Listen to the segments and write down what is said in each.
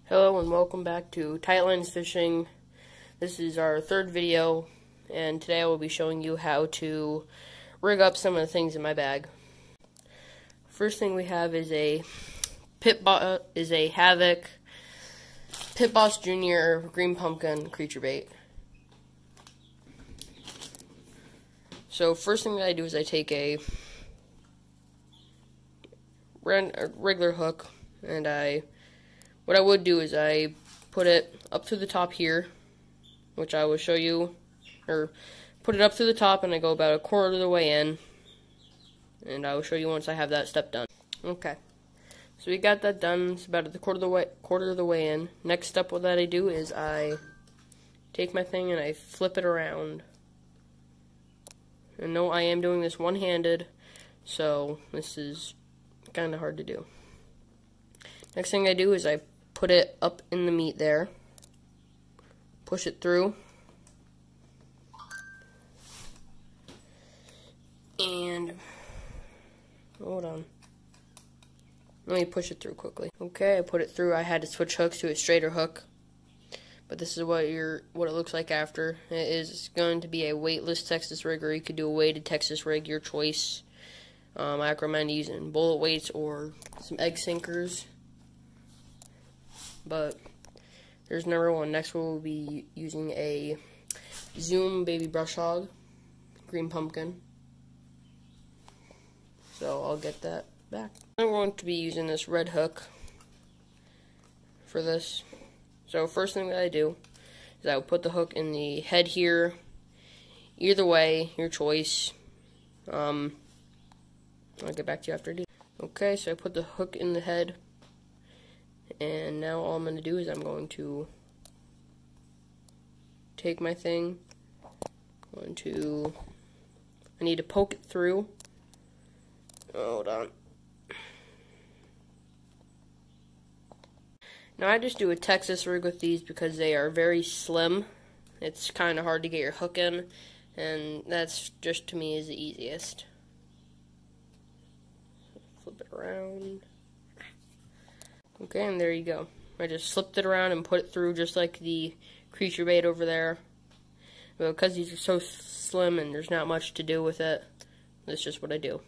Hello and welcome back to Tightlines Fishing. This is our third video, and today I will be showing you how to rig up some of the things in my bag. First thing we have is a Havoc Pit Boss Jr. Green Pumpkin creature bait. So first thing that I do is I take a regular hook, and what I would do is I put it up to the top here, which I will show you, or put it up to the top, and I go about a quarter of the way in, and I will show you once I have that step done. Okay, so we got that done. It's about the quarter of the way in. Next step that I do is I take my thing and I flip it around. And no, I am doing this one-handed, so this is kind of hard to do. Next thing I do is I put it up in the meat there, push it through, and hold on, let me push it through quickly. Okay, I put it through. I had to switch hooks to a straighter hook, but this is what it looks like after. It is going to be a weightless Texas rig, or you could do a weighted Texas rig, your choice. I recommend using bullet weights or some egg sinkers. But there's number one. Next we'll be using a Zoom Baby Brush Hog Green Pumpkin. So I'll get that back. I'm going to be using this red hook for this. So first thing that I do is I will put the hook in the head here. Either way, your choice. I'll get back to you after I do. Okay, so I put the hook in the head. And now all I'm going to do is I'm going to take my thing, I need to poke it through. Hold on. Now I just do a Texas rig with these because they are very slim. It's kind of hard to get your hook in, and that's just, to me, is the easiest. Flip it around. Okay, and there you go. I just slipped it around and put it through just like the creature bait over there. But because these are so slim and there's not much to do with it, that's just what I do.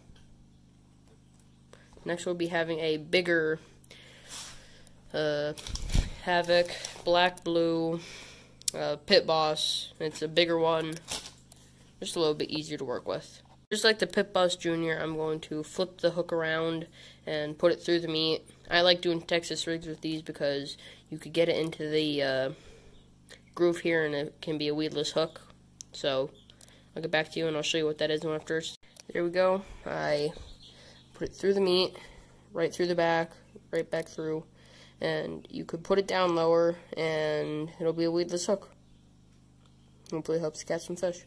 Next we'll be having a bigger Havoc Black Blue Pit Boss. It's a bigger one, just a little bit easier to work with. Just like the Pit Boss Jr., I'm going to flip the hook around and put it through the meat. I like doing Texas rigs with these because you could get it into the groove here, and it can be a weedless hook. So I'll get back to you and I'll show you what that is after. There we go. I put it through the meat, right through the back, right back through, and you could put it down lower and it'll be a weedless hook. Hopefully it helps catch some fish.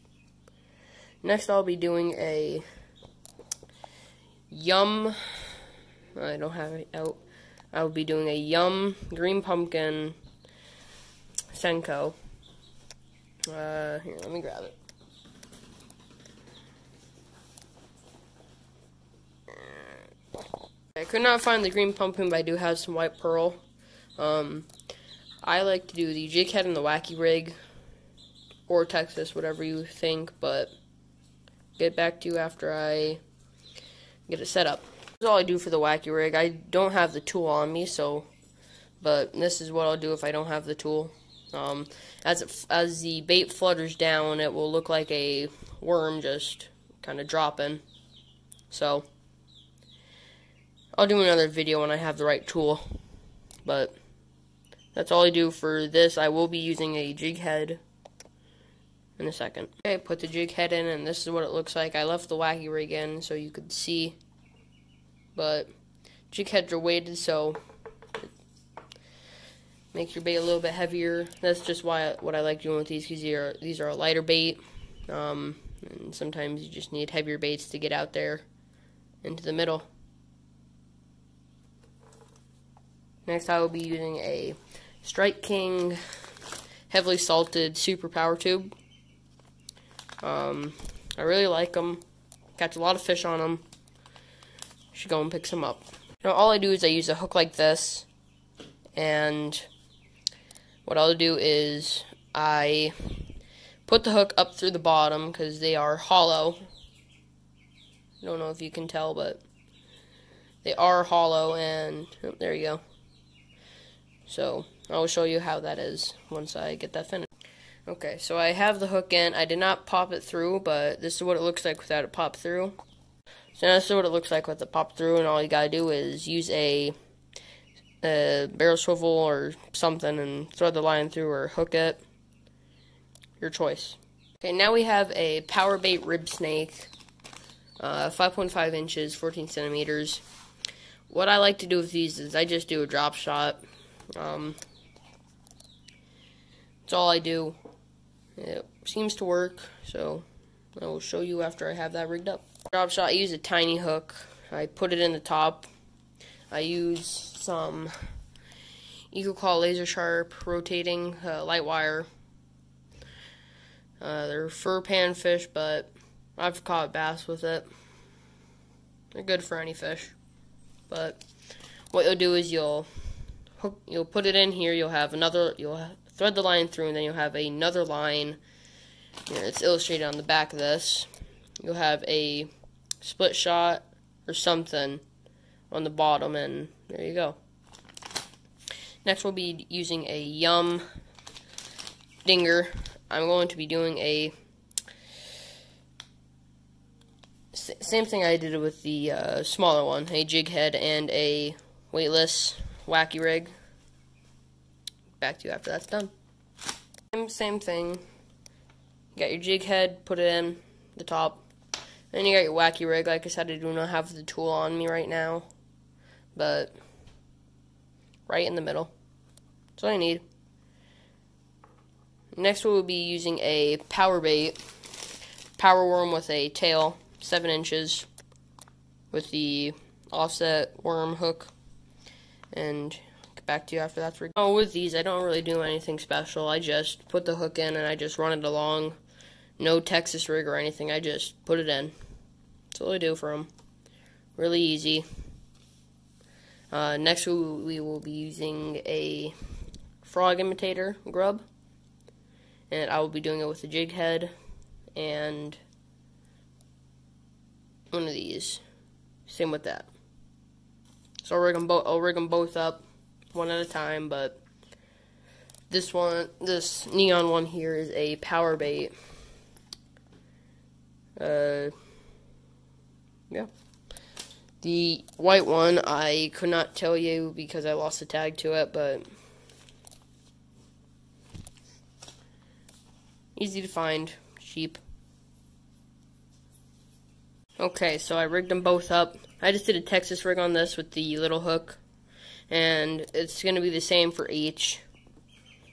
Next I'll be doing a Yum, I don't have it out, I'll be doing a Yum Green Pumpkin Senko. Here, let me grab it. I could not find the Green Pumpkin, but I do have some White Pearl. I like to do the jig head and the wacky rig, or Texas, whatever you think, but get back to you after I get it set up. This is all I do for the wacky rig. I don't have the tool on me, but this is what I'll do if I don't have the tool. As the bait flutters down, it will look like a worm just kind of dropping. So I'll do another video when I have the right tool, but that's all I do for this. I will be using a jig head in a second. Okay, put the jig head in, and this is what it looks like. I left the wacky rig in so you could see, but jig heads are weighted, so it makes your bait a little bit heavier. That's just what I like doing with these, because these are a lighter bait, and sometimes you just need heavier baits to get out there into the middle. Next I will be using a Strike King heavily salted super power tube. I really like them. Catch a lot of fish on them. You should go and pick some up. Now all I do is I use a hook like this, and what I'll do is I put the hook up through the bottom because they are hollow. I don't know if you can tell, but they are hollow, and oh, there you go. So I will show you how that is once I get that finished. Okay, so I have the hook in. I did not pop it through, but this is what it looks like without it popped through. So now this is what it looks like with it popped through, and all you gotta do is use a barrel swivel or something and thread the line through or hook it. Your choice. Okay, now we have a power bait rib snake, 5.5 inches, 14 centimeters. What I like to do with these is I just do a drop shot. That's all I do. It seems to work, so I will show you after I have that rigged up. Drop shot, I use a tiny hook. I put it in the top. I use some EcoCall Laser Sharp rotating light wire. They're fur panfish, but I've caught bass with it. They're good for any fish. But what you'll do is you'll put it in here. You'll thread the line through, and then you'll have another line. Here, it's illustrated on the back of this. You'll have a split shot or something on the bottom, and there you go. Next, we'll be using a Yum Dinger. I'm going to be doing a same thing I did with the smaller one, a jig head and a weightless wacky rig. Back to you after that's done. Same thing. You got your jig head, put it in the top. Then you got your wacky rig. Like I said, I do not have the tool on me right now, but right in the middle. That's all I need. Next, we'll be using a power bait, power worm with a tail, 7 inches, with the offset worm hook, and get back to you after that's rigged. Oh, with these, I don't really do anything special. I just put the hook in and I just run it along. No Texas rig or anything. I just put it in. That's all I do for them. Really easy. Next, we will be using a frog imitator grub, and I will be doing it with a jig head and one of these. Same with that. So I'll rig them both up one at a time, but this neon one here is a power bait. Yeah. The white one, I could not tell you because I lost the tag to it, but easy to find, cheap. Okay, so I rigged them both up. I just did a Texas rig on this with the little hook, and it's going to be the same for each.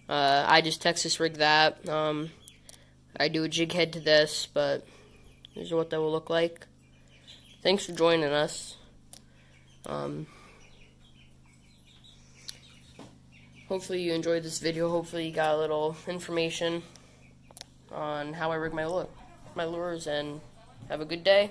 I just Texas rigged that. I do a jig head to this, but this is what that will look like. Thanks for joining us. Hopefully you enjoyed this video. Hopefully you got a little information on how I rig my lures, and have a good day.